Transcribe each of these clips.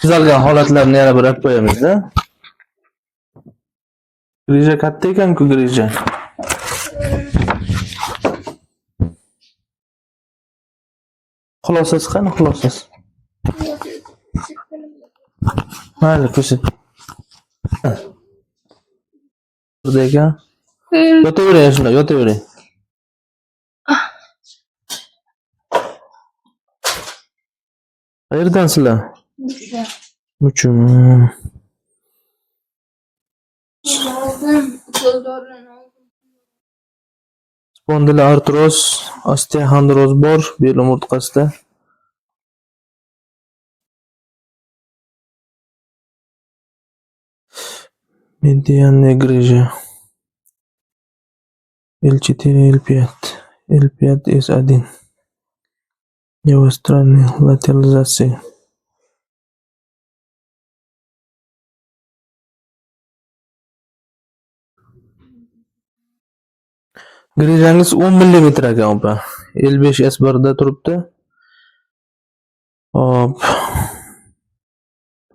tuzalgan holatlarni yana bir olib qo'yamiz-da. Grija katta ekan-ku grija. Xulosasi qani xulosasi? Mayli, ko'rsat. Burada ekan. Yotavering shunda, yotavering. Qayerdansizlar? Muchum. Spondiloartroz, osteoxondroz bor bel umurtqasida. Medianная грыжа. L4, L5. L5 S1. Левостранная латерализация. Grijangiz 10 mm ekan opa. L5 S1 da turibdi. Hop.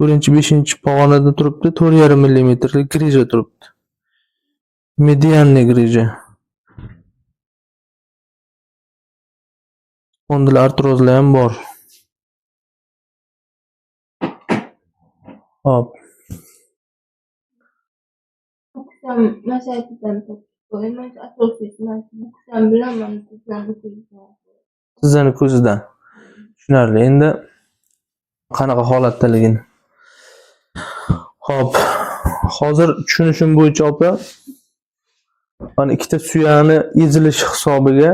4-5 pog'onada turibdi, 4,5 mm lik grija turibdi. Medianniy grija. Spondiloartrozlar ham bor. Hop. Buksam masajdan qo'ymas asosiysi buksam bilaman Tizzani ko'zidan. Tushunarli. Endi qanaqa holatdaligini. Hop. Hozir tushunishim bo'yicha opa, mana ikkita suyakni ezilish hisobiga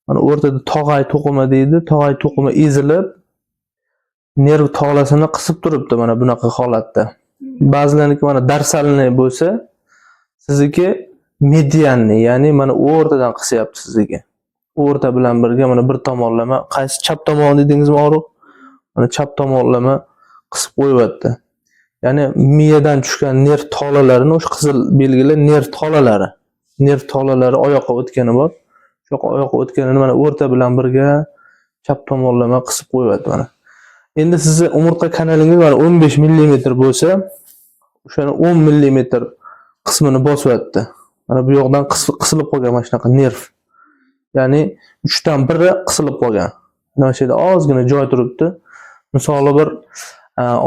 mana o'rtada tog'ay to'qima deydi. Tog'ay to'qima ezilib, nerv tog'lasini qisib turibdi mana bunaqa holatda. Ba'zilarniki mana darsalniy bo'lsa, sizniki medianniy, ya'ni mana o'rtadan qisyapti sizniki. O'rta bilan birga mana bir tomonlama, qaysi chap tomon dedingizmi og'riq? Mana chap tomonlama qisib qo'yapti. Ya'ni miyadan tushgan nerv tolalarini, o'sha qizil belgilar nerv tolalari. Nerv tolalari oyoqqa o'tgani bor. Shu oyoqqa o'tganini mana o'rta bilan birga chap tomonlama qisib qo'yapti mana. Endi sizni umurtqa kanalingiz mana 15 mm bo'lsa, o'shani 10 mm qismini bosyapti. Mana bu yoqdan qisilib qolgan mana shunaqa nerv. Ya'ni 3 dan 1 qisilib qolgan. Mana shu yerda ozgina joy turibdi. Misoli bir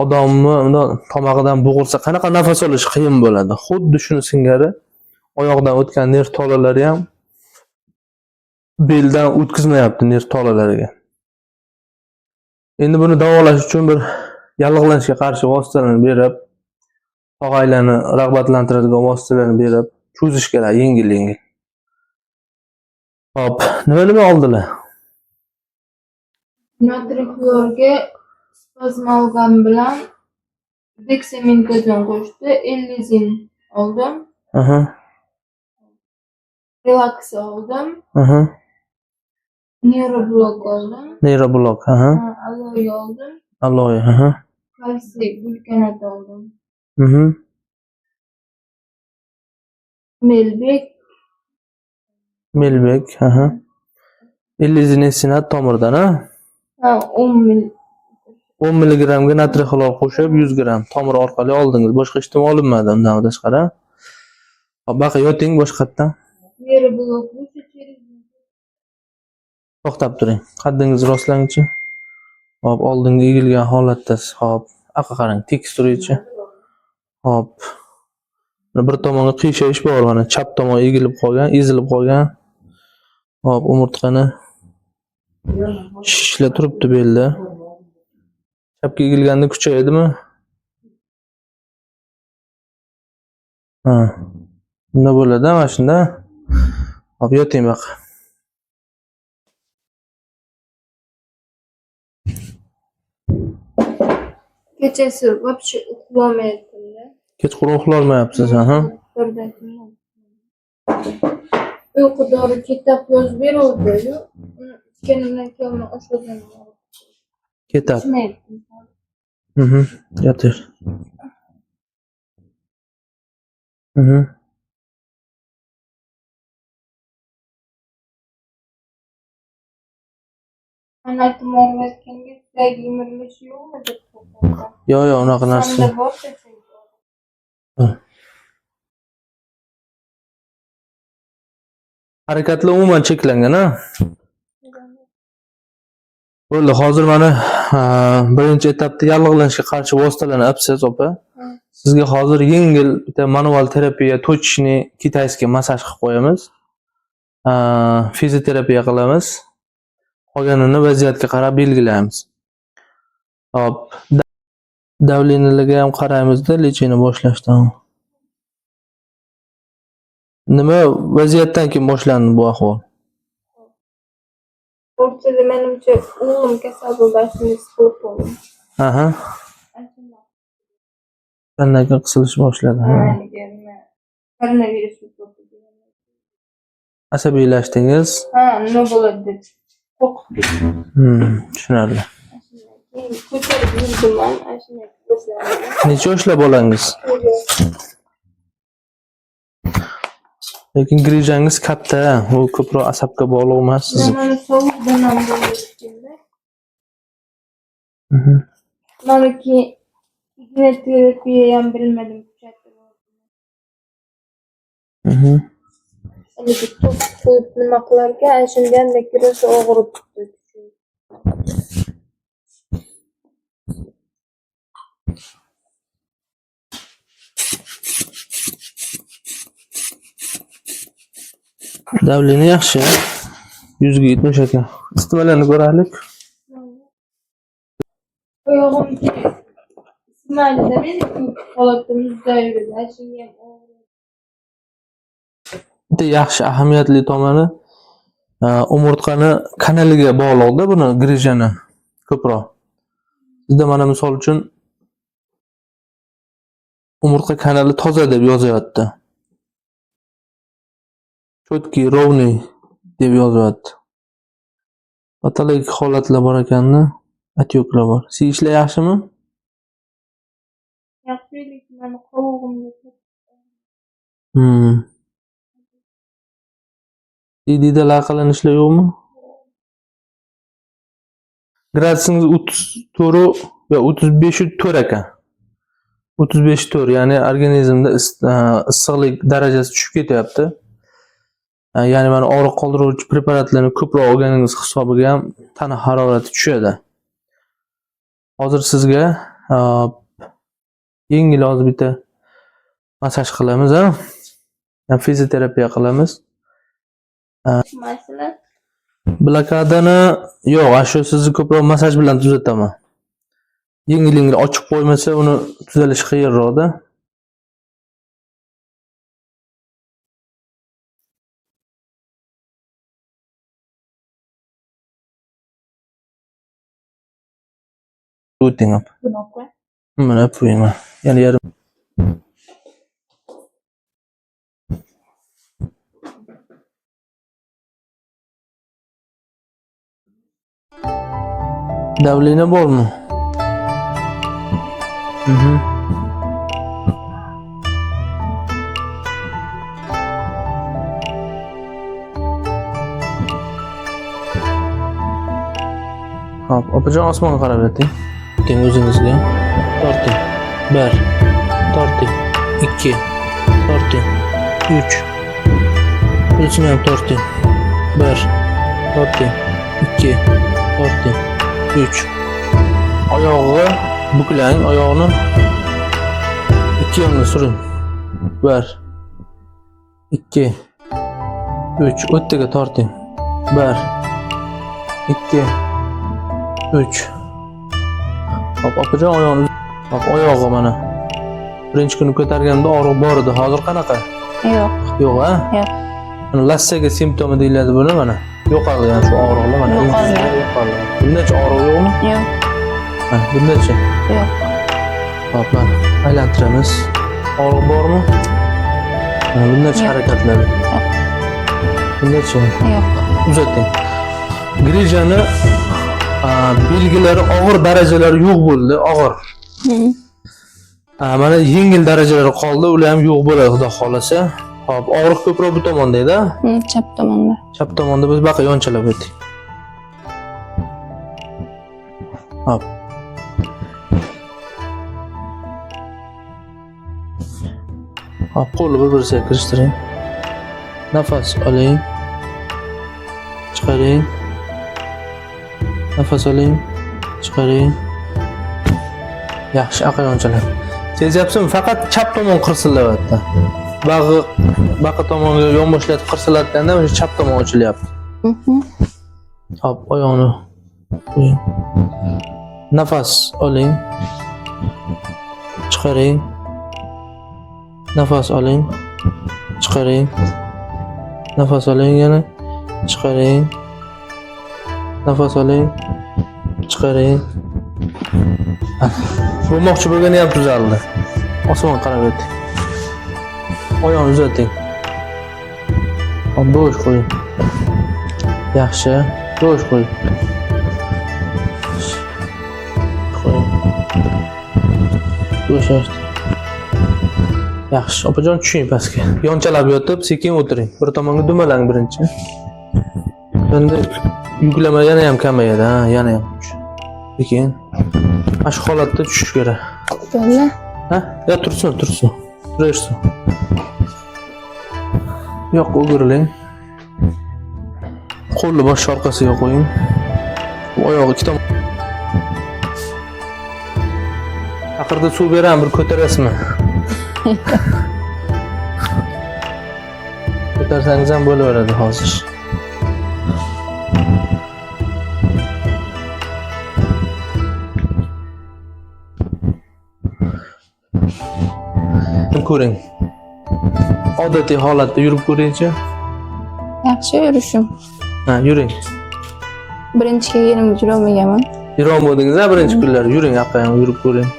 odamni undan tomog'idan bo'g'ilsa qanaqa nafas olish qiyin bo'ladi. Xuddi shuni singari oyoqdan o'tgan nerv tolalari ham beldan o'tkazmayapti nerv tolalariga. Endi buni davolash uchun bir yallig'lanishga qarshi vositalarni berib, tog'aylarni rag'batlantiradigan vositalarni berib, cho'zish kerak yengil-yengil. Hop, nima oldilar? Natriy xlorga spazm olgan bilan dexamentajon qo'shdi, ellizin oldim. Relax oldim. Neuroblok oldim. Neuroblok, Aloe oldim. Aloe, Kalsiy glukonat oldim. Melbek, Ellizinesinat tomirdan, 10 mg ga natriy xlor qo'shib 100 g tomir orqali oldingiz. Boshqa hech nima olinmadi undan tashqari. Hop, baqa yoting boshqatdan. Neuroblok To'xtab turing. Qaddingizni rostlangchi. Hop, oldinga egilgan holatda. Hop, aqa qarang, tekis turaychi. Hop. Bir tomonga qiyshayish bor, mana chap tomon egilib qolgan, ezilib qolgan. Hop, umurtqani shishlar turibdi belda. Chapga egilganda kuchaydimi? Bunda bo'ladi, mana shunda. Hop, yoting baqa. kechasi вообще uxlamayapman. Kechqurun uxlolmayapsiz, Uyqu dori ketap yozib beruvdi-yu, ichganimdan keyin oshqozon ketap. Yotir. Ana aytmoqlayotganga Yurtdagi imirilish yo'qmi deb so'radim. Yo, unaqa narsa. Sanda bor desang. Harakatlar umuman cheklangan, ha? Bo'ldi, hozir mana birinchi etapda yallig'lanishga qarshi vositalarni olibsiz, opa. Sizga hozir yengil bitta manual terapiya, точный kitayskiy massaj qilib qo'yamiz. Fizioterapiya qilamiz. Qolganini vaziyatga qarab belgilaymiz. Hop, davleniyaga ham qaraymizda, lechini boshlashdan. Nima vaziyatdan keyin boshlandi bu ahvol? O'rtada menimcha o'g'lim kasal bo'ldi, shuni his qilib qoldim. Aha. Qanday qisilish boshladi? Koronavirus bo'ldi. Asabiylashdingiz? Ha, nima bo'ladi deb qo'rqdim. Tushunarli. Ko'tarib yurdim man, shunday qilib. Necha yoshli bolangiz? Lekin grijangiz katta, u ko'proq asabga bog'liq emas. Mana sovuqdan ham bo'lyapti. Mana keyin ignoterapiya ham bilmadim kuchaytirib. Lekin to'p qo'yib nima qilarkan, shunda ham rosa og'rib turibdi. Davleni yaxshi. 100 ga 70 ekan. Istimalarni ko'raylik. Oyog'imga isitmalida men holatda muzday yuradi. Shunga ham og'riydi. Bitta yaxshi ahamiyatli tomoni umurtqani kanaliga bog'liqda buni grijani ko'proq. Sizda mana misol uchun umurtqa kanali toza deb yozyapti. Cho'tki, rovniy deb yozyapti. Patologik holatlar bor ekanmi? Atyoklar bor. Sizlar yaxshimi? Yaxshi, lekin meni qovog'imga Didalar qilinishlar yo'qmi? Gradiusingiz 34 va 35 ekan. 35 ya'ni organizmda issiqlik darajasi tushib ketyapti. Ya'ni mana og'riq qoldiruvchi preparatlarni ko'proq olganingiz hisobiga ham tana harorati tushadi. Hozir sizga yengil hozir bitta massaj qilamiz, ha? Fizioterapiya qilamiz. Masalan, Blokadani yo'q, shu sizni ko'proq massaj bilan tuzataman. Yengil ochib qo'ymasa, uni tuzalishi qiyinroqda. O'ting op. bunaqa. Mana qo'ying. Yana yarim. Davleniya bormi? Hop, opajon osmonga qarab yoting. Yoting o'zingizga. Torting. 1, torting. 2, torting. 3. O'zini ham torting. 1, torting. 2, torting. 3. Oyog'i buklang, oyoqni ikki yonga suring. 1, 2, 3. O'ttiga torting. 1, 2, 3. Hop, opajon oyog'ini, hop, oyog'i mana. Birinchi kuni ko'targanda og'riq bor edi. Hozir qanaqa? Yo'q. Yo'q, ha? Yo'q. Mana lassaga simptomi deyiladi buni mana. Yo'qolgan shu og'riqlar mana. Yo'qolgan. Bundacha og'riq yo'qmi? Yo'q. Ha, bundacha. Yo'q. Hop, mana aylantiramiz. Og'riq bormi? Mana bundacha harakatlari. Bundacha. Yo'q. Uzating. Grijani belgilari og'ir darajalari yo'q bo'ldi, og'ir. Mana yengil darajalari qoldi, ular ham yo'q bo'ladi, xudo xolasa. Hop, og'riq ko'proq bu tomonda-da? Chap tomonda. Chap tomonda biz baqa yonchalab o'ting. Hop. Hop, qo'lni bir-birisiga kirishtiring. Nafas oling. Chiqaring. Nafas oling. Chiqaring. Yaxshi, aqlyonchalar. Sezyapsizmi? Faqat chap tomon qirsillayapti. Baqa tomonga yonboshlatib qirsilayotganda o'sha chap tomon ochilyapti. Hop, oyoqni qo'ying. Nafas oling. Chiqaring. Nafas oling. Chiqaring. Nafas oling yana. Chiqaring. Nafas oling. Chiqaring. Bo'lmoqchi bo'lgani ham tuzaldi. Osmon qarab o'ting. Oyoqni uzating. Hop, bo'sh qo'ying. Yaxshi. Bo'sh qo'ying. Qo'ying. Bo'shashdi. Yaxshi. Opajon tushing pastga. Yonchalab yotib, sekin o'tiring. Bir tomonga dumalang birinchi. Endi yuklama yana ham kamayadi, ha, yana ham. Sekin. Mana shu holatda tushish kerak. Bo'ldi. Ha? Ya tursin. Turishsin. Yo'q, o'giriling. Qo'lni bosh orqasiga qo'ying. Oyoq ikki tomon. Aqirda suv beraman, bir ko'tarasizmi? Ko'tarsangiz ham bo'laveradi hozir. Ko'ring. Odatiy holatda yurib ko'ringchi. Yaxshi yurishim. Ha, yuring. Birinchi kelganimda yurolmaganman. Yurolmadingiz, birinchi kunlar yuring, aqayam yurib ko'ring.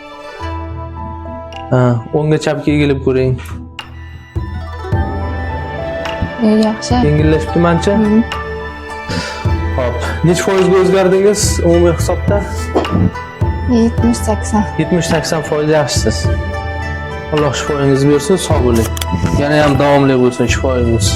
Ha, o'ngga chapga egilib ko'ring. Yaxshi. Yengillashibdi-mancha? Hop. Necha foizga o'zgardingiz umumiy hisobda? 70-80. 70-80% yaxshisiz. Alloh shifoingizni bersin, sog' bo'ling. Yana ham davomli bo'lsin shifoingiz.